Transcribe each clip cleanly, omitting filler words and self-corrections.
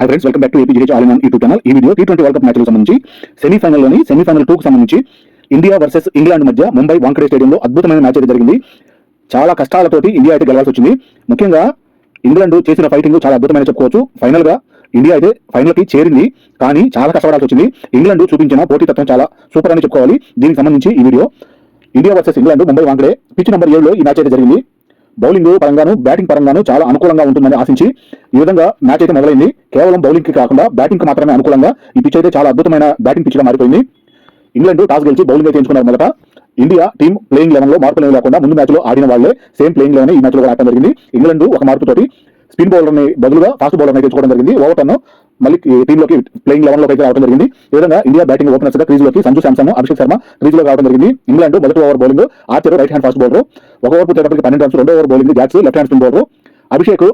Hi friends, welcome back to APGH all in one YouTube channel. ఈ video T20 world cup మ్యాచ్లకు సంబంధించి semi-final 2 కు సంబంధించి India versus England మధ్య ముంబై వాంఖడే స్టేడియంలో అద్భుతమైన మ్యాచ్ అయితే జరిగింది. చాలా కష్టాలతోటి ఇండియా అయితే గెలవాల్సి వచ్చింది. ముఖ్యంగా ఇంగ్లాండ్ చేసిన ఫైటింగ్ చాలా అద్భుతమైన చెప్పుకోవచ్చు. ఫైనల్ గా ఇండియా అయితే ఫైనల్ కి చేరింది, కానీ చాలా కష్టపడాల్సి వచ్చింది. ఇంగ్లాండ్ చూపించిన పోటీతత్వం చాలా సూపర్ అని చెప్పుకోవాలి. దీనికి సంబంధించి ఈ video India versus England Mumbai Wankhede pitch number 7లో ఈ మ్యాచ్ అయితే జరిగింది. బౌలింగ్ పరంగాను బ్యాటింగ్ పరంగాను చాలా అనుకూలంగా ఉంటుందని ఆశించి ఈ విధంగా మ్యాచ్ అయితే మొదలైంది. కేవలం బౌలింగ్ కి కాకుండా బ్యాటింగ్ కి మాత్రమే అనుకూలంగా ఈ పిచ్ అయితే చాలా అద్భుతమైన బ్యాటింగ్ పిచ్ గా మారిపోయింది. ఇంగ్లాండ్ టాస్ గెలిచి బౌలింగ్ అయితే ఎంచుకున్నారు. మొదట ఇండియా టీం ప్లేయింగ్ 11 లో మార్పులు లేకుండా ముందు మ్యాచ్ లో ఆడిన వాళ్ళే సేమ్ ప్లేయింగ్ 11 ఈ మ్యాచ్ లో రావడం జరిగింది. ఇంగ్లాండ్ ఒక మార్పుతోటి స్పిన్ బౌలర్ ని బదులుగా ఫాస్ట్ బౌలర్ అయితే తెచ్చుకోవడం జరిగింది. ఓవర్టర్న్ మళ్ళీ టీంలోకి ప్లేయింగ్ 11 లోకి అయితే రావడం జరిగింది. ఈ విధంగా ఇండియా బ్యాటింగ్ ఓపెనర్స్ గా క్రీజ్ లోకి సంజు శాంసన్, అభిషేక్ శర్మ క్రీజ్ లో రావడం జరిగింది. ఇంగ్లాండ్ మొదటి over bowling Archer right hand fast bowler, ఒక ఓవర్ పూర్తయ్యేటప్పటికి 12 రన్స్, రెండో over bowling Jacks left hand spin bowler. Abhishek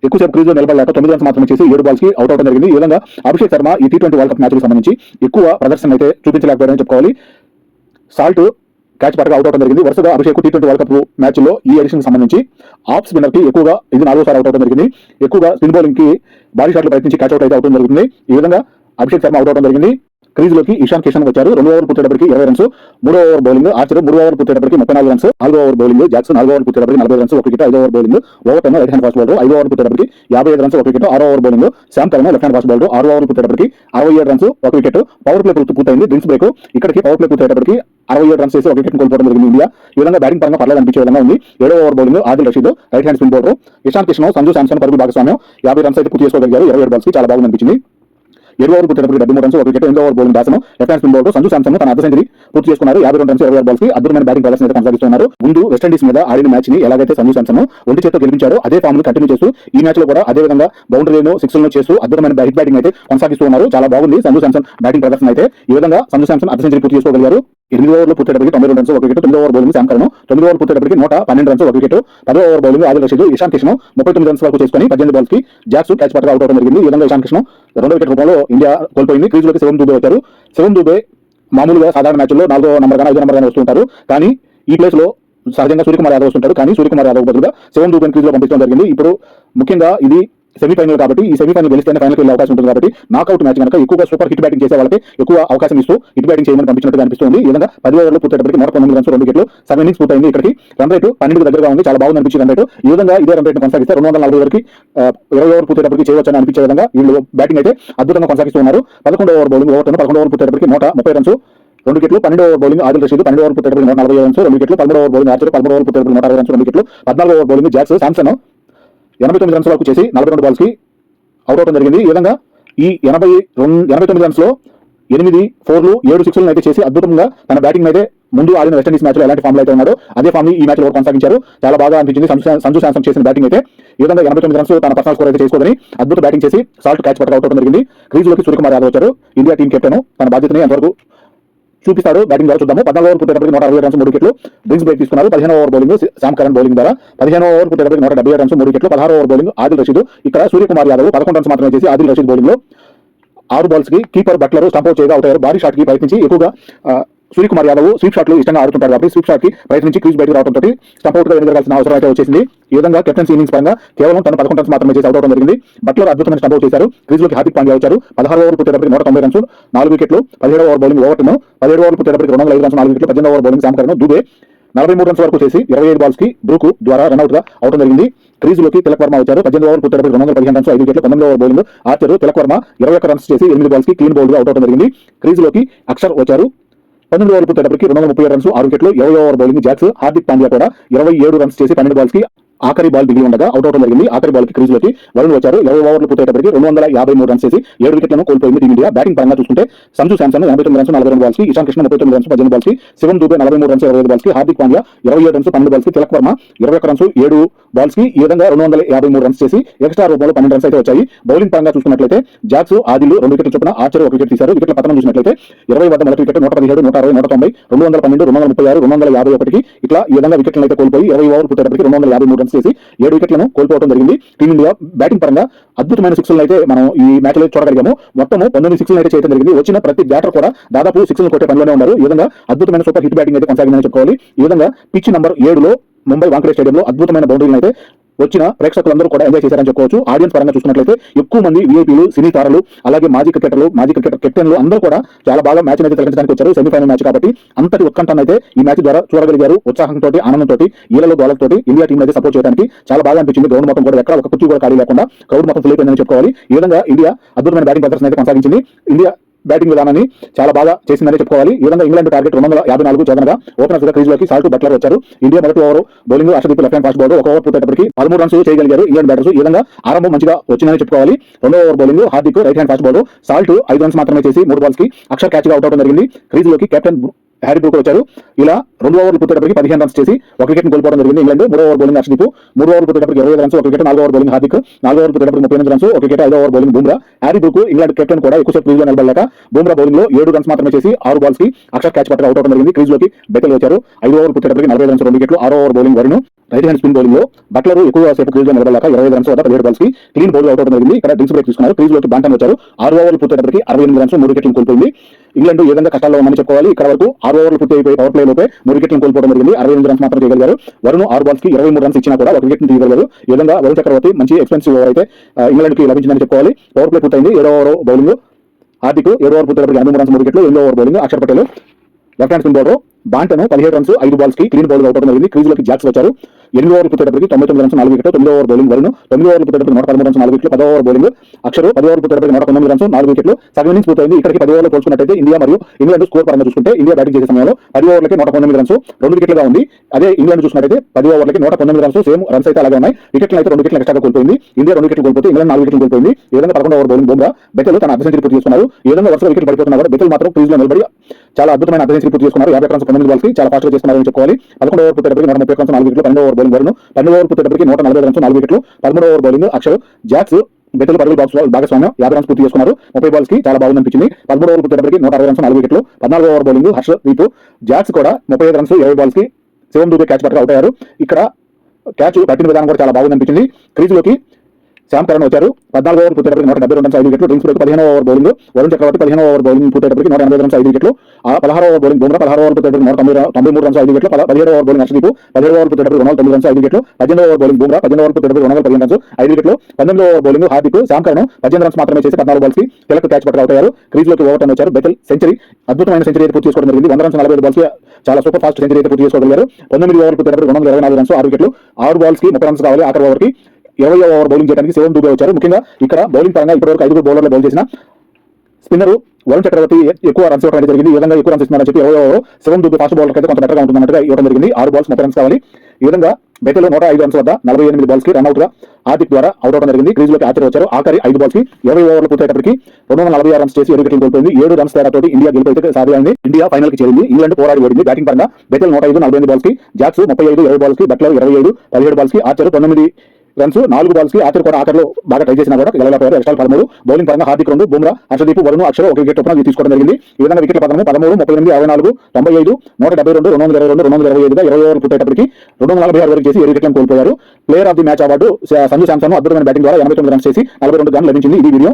ఎక్కువసేపు క్రీజ్ లో నిలబడలేక 9 రన్స్ మాత్రమే చేసి 7 బాల్స్ కి అవుట్ అవడం జరిగింది. ఈ విధంగా అభిషేక్ శర్మ ఈ T20 వరల్డ్ కప్ మ్యాచ్ కు సంబంధించి ఎక్కువ ప్రదర్శన అయితే చూపించలేకపోయారని చెప్పుకోవాలి. సాల్ట్ క్యాచ్ పట్టగా అవుట్ అవడం జరిగింది. వరుసగా Abhishek T20 world cup match లో ఈ ఎడిషన్ సంబంధించి ఆఫ్ స్పిన్నర్ కి ఎక్కువగా ఇది 4వ సారి అవుట్ అవడం జరిగింది. ఎక్కువగా స్పిన్ బౌలింగ్ కి భారీ షాట్లు ప్రయత్నించి క్యాచ్ అవుట్ అయితే అవడం జరుగుతుంది. ఈ విధంగా అభిషేక్ శర్మ అవుట్ అవడం జరిగింది. క్రీజ్ లోకి ఇషాన్ కిషన్ వచ్చారు. 2 ఓవర్ పూర్తయ్యేటప్పటికి 20 రన్స్, 3వ ఓవర్ బౌలింగ్ ఆర్చర్ 3 ఓవర్ పూర్తయ్యేటప్పటికి 34 రన్స్, 4వ ఓవర్ బౌలింగ్ జాక్సన్ 4వ ఓవర్ పూర్తయ్యేటప్పటికి 40 రన్స్, 1 వికెట్, 5వ over bowling Overton right hand fast bowler 5వ ఓవర్ పూర్తయ్యేటప్పటికి 55 రన్స్, 1 వికెట్, 6వ over bowling Sam Curran left hand fast bowler 6వ ఓవర్ పూర్తయ్యేటప్పటికి 67 రన్స్, 1 వికెట్. పవర్ ప్లే పూర్తయింది. డ్రింక్స్ బ్రేక్ ఇక్కడికి పవర్ ప్లే పూర్తయ్యేటప్పటికి 67 రన్స్ చేసి 1 వికెట్ కోల్పోవడం జరిగింది. ఇండియా ఈ విధంగా బ్యాటింగ్ పరంగా పర్లేదు అనిపించే విధంగా ఉంది. 7వ over bowling Adil Rashid right hand spin bowler, Ishan Kishan, Sanju Samson పరుగుల భాగస్వామ్యం 50 రన్స్ అయితే పూర్తి చేసుకోగలిగారు. 27 బాల్స్ కి చాలా బాగుంది అనిపించింది. 7 ఓవర్ పూర్తయ్యేటప్పటికి 73 రన్స్, 1 వికెట్. 8వ over bowling Dasan left hand spin bowler Sanju Samson తన అర్ధ సెంచరీ పూర్తి చేసుకున్నారు. 52 రన్స్, 26 బాల్స్ కి అద్భుతమైన బ్యాటింగ్ ప్రదర్శన అయితే కొనసాగిస్తున్నారు. ముందు వెస్టిండీస్ మీద ఆడిన మ్యాచ్ ని ఎలాగైతే సంజు శాంసన్ ఒంటి చేత్తో గెలిపించారో అదే ఫామ్ ని కంటిన్యూ చేస్తూ ఈ మ్యాచ్ లో కూడా అదే విధంగా బౌండరీలను సిక్స్లను చేస్తూ అద్భుతమైన బ్యాటింగ్ అయితే కొనసాగిస్తూ ఉన్నారు. చాలా బాగుంది సంజు శాంసన్ బ్యాటింగ్ ప్రదర్శన అయితే. ఈ విధంగా సంజు శాంసన్ అర్ధ సెంచరీ పూర్తి చేసుకోగలిగారు. 8 ఓవర్లు పూర్తయ్యేటప్పటికి 92 రన్స్, 1 వికెట్. 9వ over bowling Sam Curran 9 over పూర్తయ్యేటప్పటికి 112 రన్స్, 1 వికెట్. 10వ over bowling Adil Rashid, Ishan Kishan 39 runs వరకు చేసుకుని 18 బాల్స్ కి జాక్స్ క్యాచ్ పట్టగా అవుట్ అవడం జరిగింది. ఈ విధంగా ఇషాన్ కిషన్ 2వ వికెట్ రూపంలో ఇండియా కోల్పోయింది. క్రీజ్ లోకి శివం దూబే వచ్చారు. శివం దూబే మామూలుగా సాధారణ మ్యాచ్ల్లో 4వ నంబర్ గానీ 5వ నంబర్ గానీ వస్తుంటారు, కానీ ఈ ప్లేస్ లో సహజంగా సూర్యకుమార్ యాదవ్ వస్తుంటారు. కానీ సూర్యకుమార్ యాదవ్ బదులుగా శివం దూబేని క్రీజ్ లో పంపించడం జరిగింది. ఇప్పుడు ముఖ్యంగా ఇది సెమీఫైనల్ కాబట్టి ఈ సెమీఫైనల్ గెలిస్తేనే ఫైనల్ వెళ్ళే అవకాశం ఉంటుంది. కాబట్టి నాకౌట్ మ్యాచ్ కనుక ఎక్కువగా సూపర్ హిట్ బ్యాటింగ్ చేసే వాళ్ళకి ఎక్కువ అవకాశం ఇస్తూ హిట్ బ్యాటింగ్ చేయమని పంపించినట్టుగా అనిపిస్తుంది. ఈ విధంగా 10 ఓవర్లు పూర్తయ్యేటప్పటికి 119 రన్స్, 2 వికెట్లు, 7 ఇన్నింగ్స్ పూర్తయింది. ఇక్కడికి రన్ రేటు 12 దగ్గరగా ఉంది. చాలా బాగుంది అనిపించింది రన్ రేటు. ఈ విధంగా ఇదే రన్ రేట్ కొనసాగిస్తే 240 వరకు 20 ఓవర్ పూర్తయ్యేటప్పటికి చేయవచ్చని అనిపించే విధంగా వీళ్ళు బ్యాటింగ్ అయితే అద్భుతంగా కొనసాగిస్తున్నారు. 11వ ఓవర్ బౌలింగ్ ఓవర్టర్న్ 11 ఓవర్ పూర్తయ్యేటప్పటికి 130 రన్స్, 2 వికెట్లు. 12వ over bowling Adil Rashid 12 over పూర్తయ్యేటప్పటికి 140 రన్స్, 2 వికెట్లు. 13వ ఓవర్ బౌలింగ్ ఆర్చర్ 13 ఓవర్ పూర్తయ్యేటప్పటికి 160 రన్స్, 2 వికెట్లు. 14వ over bowling Jacks Samson 89 runs వరకు చేసి 42 బాల్స్ కి అవుట్ అవడం జరిగింది. ఈ విధంగా ఈ 89 రన్స్ లో 8 4లు 7 6లను అయితే చేసి అద్భుతంగా తన బ్యాటింగ్ అయితే ముందు ఆడిన వెస్టిండీస్ మ్యాచ్ లో ఎలాంటి ఫామ్ లో అయితే ఉన్నాడో అదే ఫామ్ ని ఈ మ్యాచ్ లో కొనసాగించారు. చాలా బాగా అనిపించింది సంజు శాంసన్ చేసిన బ్యాటింగ్ అయితే. ఈ విధంగా 89 రన్స్ తన పర్సనల్ స్కోర్ అయితే చేసుకోదని అద్భుత బ్యాటింగ్ చేసి సాల్ట్ క్యాచ్ పట్టగా అవుట్ అవడం జరిగింది. క్రీజ్ లోకి సూర్యకుమార్ యాదవ్ వచ్చారు. ఇండియా టీం కెప్టెన్ తన బాధ్యతని ఎంతవరకు చూపిస్తాడు బ్యాటింగ్ ద్వారా చూద్దాము. 14 ఓవర్ పూర్తయ్యేటప్పటికి 160 రన్స్, 3 వికెట్లు. డ్రింక్స్ బ్రేక్ తీసుకున్నారు. 15వ over bowling Sam Karan bowling ద్వారా 15వ ఓవర్ పూర్తయ్యేటప్పటికి 170 రన్స్, 3 వికెట్లు. 16వ ఓవర్ బౌలింగ్ ఆదిల్ రషీద్. ఇక్కడ సూర్యకుమార్ యాదవ్ 11 రన్స్ మాత్రమే చేసి ఆదిల్ రషీద్ బౌలింగ్ లో 6 బాల్స్ కి కీపర్ బట్లర్ స్టంప్ అవుట్ చేయగా అవుట్ అయ్యారు. భారీ షాట్ కి ప్రయత్నించి ఎక్కువగా సూర్యకుమార్ యాదవ్ స్వీప్ షాట్లు ఇష్టంగా ఆడుతుంటారు కాబట్టి స్వీప్ షాట్ కి ప్రయత్నించి క్రీజ్ బయటకు రావడంతో స్టంప్ అవుట్ గా ఎదుర్కోవాల్సిన అవసరం అయితే వచ్చేసింది. ఈ విధంగా కెప్టెన్సీ ఇన్నింగ్స్ పరంగా కేవలం తన 11 రన్స్ మాత్రమే చేసి అవుట్ అవడం జరిగింది. బట్లర్ అద్భుతమైన స్టంప్ అవుట్ చేశారు. క్రీజ్ లోకి హార్దిక్ పాండ్యా వచ్చారు. 16 ఓవర్ పూర్తయ్యేటప్పటికి 190 రన్స్, 4 వికెట్లు. 17వ ఓవర్ బౌలింగ్ ఓవర్టర్న్ 17 ఓవర్ పూర్తయ్యేటప్పటికి 205 రన్స్, 4 వికెట్లు. 18వ over bowling Sam Curran Dube 43 runs వరకు చేసి 25 బాల్స్ కి బ్రూక్ ద్వారా రన్అట్ గా అవడం జరిగింది. క్రీజ్ లోకి తిలక్ వర్మ వచ్చారు. 18 ఓవర్ పూర్తయ్యేటప్పటికి 215 రన్స్, 5 వికెట్లు. 19వ over bowling Archer Tilak Varma 21 runs చేసి 8 బాల్స్ కి క్లీన్ బౌల్డ్ గా అవుట్ అవడం జరిగింది. క్రీజ్ లోకి అక్షర్ వచ్చారు. 19 ఓవర్ పూర్తయ్యేటప్పటికి 237 రన్స్, 6 వికెట్లు. 20వ over bowling Jacks Hardik Pandya కూడా 27 రన్స్ చేసి 12 బాల్స్ కి ఆఖరి బాల్ దిగి ఉండగా అవుట్ అవడం జరిగింది. ఆఖరి బాల్ కి క్రీజ్ లోకి వరుణ్ వచ్చారు. 20 ఓవర్లు పూర్తయ్యేటప్పటికి 253 రన్స్ చేసి 7 వికెట్లను కోల్పోయింది టీమిండియా. బ్యాటింగ్ పరంగా చూసుకుంటే సంజు శాంసన్ 89 రన్స్, 42 బాల్స్ కి, ఇషాన్ కిషన్ 39 రన్స్, 18 బాల్స్ కి, శివం దూబే 43 రన్స్, 25 బాల్స్ కి, హార్దిక్ పాండ్యా 27 రన్స్, 12 బాల్స్ కి, తిలక్ వర్మ 21 రన్స్, 7 బాల్స్ కి. ఈ విధంగా 253 రన్స్ చేసి ఎక్స్ట్రా రూపంలో 12 రన్స్ అయితే వచ్చాయి. బౌలింగ్ పరంగా చూసుకున్నట్లయితే జాక్స్ ఆదిల్ 2 వికెట్లు చొప్పున, ఆర్చర్ 1 వికెట్ తీశారు. వికెట్ల పతనం చూసినట్లయితే 20 వద్ద మొదటి వికెట్ 117, 160, 190, 212, 236, 251 ఇట్లా ఈ విధంగా వికెట్లను అయితే కోల్పోయి 20 ఓవర్ పూర్తయ్యేటప్పటికి 253 రన్స్ చేసి 7 వికెట్లను కోల్పోవడం జరిగింది. టీమిండియా బ్యాటింగ్ పరంగా అద్భుతమైన 6లను అయితే మనం ఈ మ్యాచ్ లో చూడగలిగాము. మొత్తం 19 6లను అయితే చేయడం జరిగింది. వచ్చిన ప్రతి బ్యాటర్ కూడా దాదాపు 6లను కొట్టే పనిలోనే ఉన్నారు. ఈ విధంగా అద్భుతమైన సూపర్ హిట్ బ్యాటింగ్ అయితే కొనసాగిందని చెప్పుకోవాలి. ఈ విధంగా పిచ్ నంబర్ 7లో ముంబై వాంఖడే స్టేడియంలో అద్భుతమైన బౌండరీలను అయితే వచ్చిన ప్రేక్షకులందరూ కూడా ఎంజాయ్ చేశారని చెప్పుకోవచ్చు. ఆడియన్స్ పరంగా చూసుకున్నట్లయితే ఎక్కువ మంది విఐపీలు, సినీ తారలు, అలాగే మాజీ క్రికెటర్ కెప్టెన్లు అందరూ కూడా చాలా బాగా మ్యాచ్ అయితే తిలకించడానికి వచ్చారు. సెమీఫైనల్ మ్యాచ్ కాబట్టి అంతటి ఉత్కంఠను అయితే ఈ మ్యాచ్ ద్వారా చూడగలిగారు. ఉత్సాహంతో, ఆనందంతో, ఈలలో గోలతో ఇండియా టీం అయితే సపోర్ట్ చేయడానికి చాలా బాగా అనిపించింది. గ్రౌండ్ మొత్తం కూడా ఎక్కడ ఒక కుర్చీ కూడా ఖాళీ లేకుండా క్రౌడ్ మొత్తం ఫుల్ అయిపోయిందని చెప్పుకోవాలి. ఈ విధంగా ఇండియా అద్భుతమైన బ్యాటింగ్ ప్రదర్శన అయితే కొనసాగించింది. ఇండియా బ్యాటింగ్ విధానాన్ని చాలా బాగా చేసిందని చెప్పుకోవాలి. ఈ విధంగా ఇంగ్లాండ్ టార్గెట్ 254 చేదనగా ఓపెనర్స్ గా క్రీజ్ లోకి సాల్ట్ బట్లర్ వచ్చారు. ఇండియా మొదటి over bowling Harshdeep left hand fast bowler ఒక ఓవర్ పూర్తయ్యేటప్పటికి 13 రన్స్ చేయగలిగారు ఇంగ్లాండ్ బ్యాటర్స్. ఈ విధంగా ఆరంభం మంచిగా వచ్చిందని చెప్పుకోవాలి. రెండో over bowling Hardik right hand fast bowler salt 5 runs మాత్రమే చేసి 3 బాల్స్ కి అక్షర్ క్యాచ్ గా అవుట్ అవడం జరిగింది. క్రీజ్ లోకి కెప్టెన్ హ్యారీ బ్రూక్ వచ్చారు. ఇలా 2 ఓవర్లు పూర్తయ్యేటప్పటికి 15 రన్స్ చేసి ఒక వికెట్ కోల్పోవడం జరిగింది England. 3 over bowling Harshdeep, 3 over పూర్తయ్యేటప్పటికి 25 రన్స్ ఒక wicket, 4 over bowling Hardik, 4 over పూర్తయ్యేటప్పటికి 38 రన్స్ ఒక wicket, 5 over bowling Bumrah. Harry Brook England captain కూడా ఎక్కువసేపు క్రీజ్ లో నిలబడలేక బుమ్రా బౌలింగ్ లో 7 రన్స్ మాత్రమే చేసి 6 బాల్స్ కి అక్షర్ క్యాచ్ పట్టగా అవుట్ అవడం జరిగింది. క్రీజ్ లోకి బెతల్ వచ్చారు. 5 ఓవర్ పూర్తయ్యేటప్పటికి 45 రన్స్ 2 వికెట్లు, 6 over bowling Varun. Right hand spin bowling లో బట్లర్ ఎక్కువ సేపు క్రీజ్ లో నిలబడలేక 25 రన్స్ వద్ద 17 బాల్స్ కి క్లీన్ బౌల్ అవుట్ అవడం జరిగింది. ఇక్కడ డ్రింక్స్ బ్రేక్ తీసుకున్నారు. క్రీజ్ లోకి బాంటన్ వచ్చారు. 6 ఓవర్లు పూర్తయ్యేటప్పటికి 68 రన్స్ 3 వికెట్లు కోల్పోయింది. ఇంగ్లాండ్ ఈ విధంగా కష్టాల్లో ఉందని చెప్పుకోవాలి. ఇక్కడ వరకు 6 ఓవర్లు పూర్తి అయిపోయి పవర్ ప్లే లోపే 3 వికెట్లు కోల్పోవడం జరిగింది. 68 రన్స్ మాత్రం చేయగలిగారు. వరుణ్ 6 బాల్స్ కి 23 రన్స్ ఇచ్చినా కూడా ఒక వికెట్ తీయగలిగారు. ఈ విధంగా వరుణ్ చక్రవర్తి మంచి ఎక్స్పెన్సివ్ ఓవర్ అయితే ఇంగ్లాండ్ కి లభించిందని చెప్పుకోవాలి. పవర్ ప్లే పూర్తయింది. 7 ఓవర్ బౌలింగ్ హార్దిక్ 7 ఓవర్ పూర్తయ్యేటప్పటికి 83 రన్స్ 3 వికెట్లు, 8 over bowling Akshar Patel left hand spin bowler బాంటను 17 రన్స్ 5 బాల్స్ కి క్లీన్ బౌల్ అవుట్ అవడం జరిగింది. క్రీజ్ లోకి జాక్స్ వచ్చారు. 8 ఓవర్లు పూర్తయ్యేటప్పటికి 99 runs 4 wicket, 9 over bowling Varun, 9 ఓవర్లు పూర్తయ్యేటప్పటికి 113 రన్స్ 4 వికెట్లు, 10 ఓవర్ బౌలింగ్ అక్షర్, 10 ఓవర్లు పూర్తయ్యేటప్పటికి 119 రన్స్ 4 వికెట్లు. సగం ఇన్నింగ్స్ పూర్తయింది. ఇక్కడికి 10 ఓవర్లు పోల్చుకున్నట్లయితే ఇండియా మరియు ఇంగ్లాండ్ స్కోర్ పరంగా చూసుకుంటే ఇండియా బ్యాటింగ్ చేసే సమయంలో 10 ఓవర్లకి 119 రన్స్ 2 వికెట్లుగా ఉంది. అదే ఇంగ్లాండ్ చూసినట్లయితే 10 ఓవర్లకి 119 రన్స్ సేమ్ రన్స్ అయితే అలాగే ఉన్నాయి. వికెట్లు అయితే 2 వికెట్లు ఎక్స్ట్రాగా కోల్పోయింది. ఇండియా 2 వికెట్లు కోల్పోతే ఇంగ్లాండ్ 4 వికెట్లు కోల్పోయింది. ఈ విధంగా 11 ఓవర్ బౌలింగ్ బుమ్రా బెతల్ తన అర్ధ సెంచరీ పూర్తి చేసుకున్నారు. ఈ విధంగా వరుసగా వికెట్లు పడిపోతున్నా కూడా బెతల్ మాత్రం క్రీజ్ లో నిలబడి చాలా అద్భుతమైన అర్ధ సెంచరీ పూర్తి చేసుకున్నారు. 50 రన్స్ 19 బాల్స్ కి చాలా ఫాస్ట్ గా చేసుకున్నారని చెప్పుకోవాలి. 11 ఓవర్ పూర్తయ్యేటప్పటికి 130 రన్స్ 4 వికెట్లు, 12 ఓవర్ బౌలింగ్ వరుణ్, 12 ఓవర్ పూర్తయ్యేటప్పటికి 140 రన్స్ 4 వికెట్లు, 13 over bowling Akshar, Jacks Bethell పరుగుల బాక్స్ భాగస్వామ్యం 50 రన్స్ పూర్తి చేసుకున్నారు. 30 బాల్స్ కి చాలా బాగుంది అనిపించింది. 13 ఓవర్ పూర్తయ్యేటప్పటికి 160 రన్స్ 4 వికెట్లు, 14 ఓవర్ బౌలింగ్ హర్షదీప్, జాక్స్ కూడా 35 రన్స్ 20 బాల్స్ కి శివం దూబే క్యాచ్ పట్టగా అవుట్ అయ్యారు. ఇక్కడ క్యాచ్ పట్టిన విధానం కూడా చాలా బాగుంది అనిపించింది. క్రీజ్ లోకి శ్యామ్ కరణ్ వచ్చారు. 14 ఓవర్ పూర్తయ్యేటప్పటికి 172 రన్స్ 5 వికెట్లు, drinks break 15 over bowling Varun Chakravarthy 15 over bowling పూర్తయ్యేటప్పటికి 185 రన్స్ 5 వికెట్లు, 16 ఓవర్ బౌలింగ్ బుమ్రా 16 ఓవర్ పూర్తయ్యేటప్పటికి 193 రన్స్ 5 వికెట్లు, 17 ఓవర్ బౌలింగ్ హర్షదీప్ 17 ఓవర్ పూర్తయ్యేటప్పటికి 109 రన్స్ 5 వికెట్లు, 18 ఓవర్ బౌలింగ్ బుమ్రా 18 ఓవర్ పూర్తయ్యేటప్పటికి 115 రన్స్ 5 వికెట్లు, 19 over bowling Hardik, Sam Curran 18 runs మాత్రమే చేసి 14 బాల్స్ కి తిలక్ క్యాచ్ పట్టగా అవుట్ అయ్యారు. క్రీజ్ లోకి ఓవర్ టర్న్ వచ్చారు. బెతల్ సెంచరీ అద్భుతమైన సెంచరీ అయితే పూర్తి చేసుకోవడం జరిగింది. 100 రన్స్ 45 బాల్స్ కి చాలా సూపర్ ఫాస్ట్ సెంచరీ అయితే పూర్తి చేసుకోగలిగారు. 19 ఓవర్ పూర్తయ్యేటప్పటికి 224 రన్స్ 6 వికెట్లు, 6 బాల్స్ కి 30 రన్స్ కావాలి. ఆఖరి ఓవర్ కి 20 ఓవర్ బౌలింగ్ చేయడానికి శివం దూబే వచ్చారు. ముఖ్యంగా ఇక్కడ బౌలింగ్ పరంగా ఇప్పటివరకు 5 బౌలర్లు బౌల్ చేసిన స్పిన్నర్ వరుణ్ చక్రవర్తి ఎక్కువ రన్స్ ఇవ్వడం జరిగింది. ఈ విధంగా ఎక్కువ రన్స్ ఇస్తున్నారని చెప్పి 20 ఓవర్ శివం దూబే ఫాస్ట్ బౌలర్ అయితే కొంత బెటర్గా ఉంటున్నట్టుగా ఇవ్వడం జరిగింది. 6 బాల్స్ 30 రన్స్ కావాలి. ఈ విధంగా బెతల్ 105 రన్స్ వద్ద 48 బాల్స్ కి రన్అట్ గా హార్దిక్ ద్వారా అవుట్ అవడం జరిగింది. క్రీజ్ లోకి ఆచార్య వచ్చారు. ఆఖరి 5 బాల్స్ కి 20 ఓవర్లు పూర్తయ్యేటప్పటికి 246 రన్స్ చేసి 7 వికెట్లు కోల్పోయింది. 7 రన్స్ తేడా తోటి ఇండియా గెలుపు సాధ్యమైంది. ఇండియా ఫైనల్ కి చేరింది. ఇంగ్లాండ్ పోరాడి ఓడింది. బ్యాటింగ్ పరంగా బెతల్ 105 48 బాల్స్ కి, జాక్స్ 35 20 బాల్స్ కి, బట్లర్ 25 17 బాల్స్ కి, ఆచార్య 9 రన్స్ 4 బాల్స్ కి ఆఖరి కూడా ఆఖరిలో బాగా ట్రై చేసినా కూడా గెలవలేకపోయారు. ఎక్స్ట్రా 13. బౌలింగ్ పరంగా హార్దిక్ 2, బుమ్రా హర్షదీప్ వరుణ్ అక్షర్ ఒక వికెట్ చొప్పున తీసుకోవడం జరిగింది. ఈ విధంగా వికెట్ల పతనం 13 38 64 95 172 222 225 గా 20 ఓవర్లు పూర్తయ్యేటప్పటికి 246 వరకు చేసి 7 వికెట్లను కోల్పోయారు. Player of the match award Sanju Samson అద్భుతమైన బ్యాటింగ్ ద్వారా 89 రన్స్ చేసి 42 రన్స్ లభించింది. ఇది వీడియో.